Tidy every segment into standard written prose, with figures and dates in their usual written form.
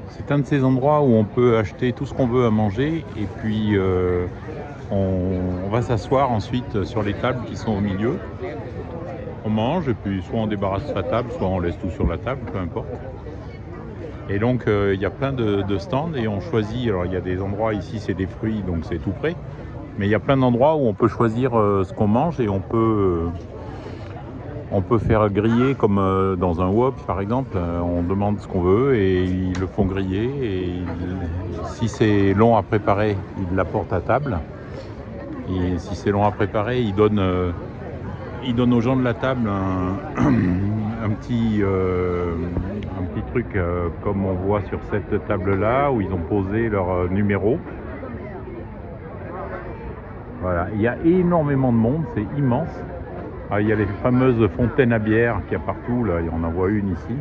C'est un de ces endroits où on peut acheter tout ce qu'on veut à manger et puis on va s'asseoir ensuite sur les tables qui sont au milieu. On mange et puis soit on débarrasse sa table, soit on laisse tout sur la table, peu importe. Et donc il y a plein de stands et on choisit. Alors il y a des endroits ici c'est des fruits donc c'est tout prêt. Mais il y a plein d'endroits où on peut choisir ce qu'on mange et on peut faire griller comme dans un wok par exemple. On demande ce qu'on veut et ils le font griller. Et si c'est long à préparer, ils l'apportent à table. Et si c'est long à préparer, ils donnent aux gens de la table un petit truc comme on voit sur cette table-là où ils ont posé leur numéro. Voilà, il y a énormément de monde, c'est immense. Ah, il y a les fameuses fontaines à bière qu'il y a partout, là, on en voit une ici.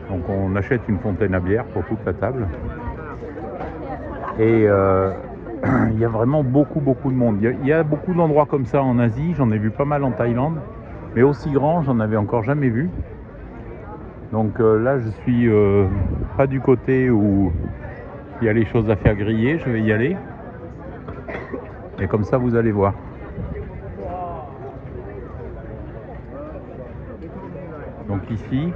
Donc on achète une fontaine à bière pour toute la table. Et il y a vraiment beaucoup de monde. Il y a beaucoup d'endroits comme ça en Asie, j'en ai vu pas mal en Thaïlande. Mais aussi grand, j'en avais encore jamais vu. Donc là, je suis pas du côté où il y a les choses à faire griller, je vais y aller. Et comme ça, vous allez voir. Donc ici,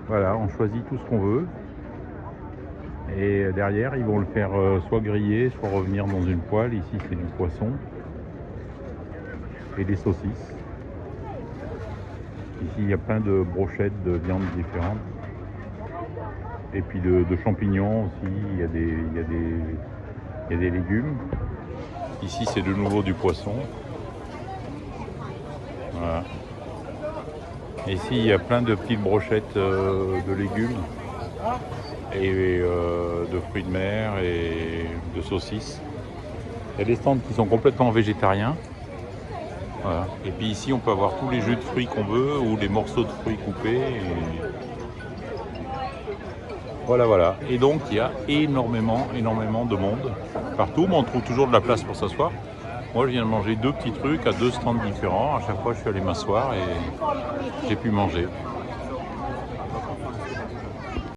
voilà, on choisit tout ce qu'on veut. Et derrière, ils vont le faire soit griller, soit revenir dans une poêle. Ici, c'est du poisson et des saucisses. Ici, il y a plein de brochettes de viande différentes. Et puis de champignons aussi, il y a des légumes. Ici, c'est de nouveau du poisson. Voilà. Et ici, il y a plein de petites brochettes de légumes et de fruits de mer et de saucisses. Il y a des stands qui sont complètement végétariens. Voilà. Et puis ici, on peut avoir tous les jus de fruits qu'on veut ou les morceaux de fruits coupés. Voilà. Et donc, il y a énormément de monde partout, mais on trouve toujours de la place pour s'asseoir. Moi, je viens de manger 2 petits trucs à 2 stands différents. À chaque fois, je suis allé m'asseoir et j'ai pu manger.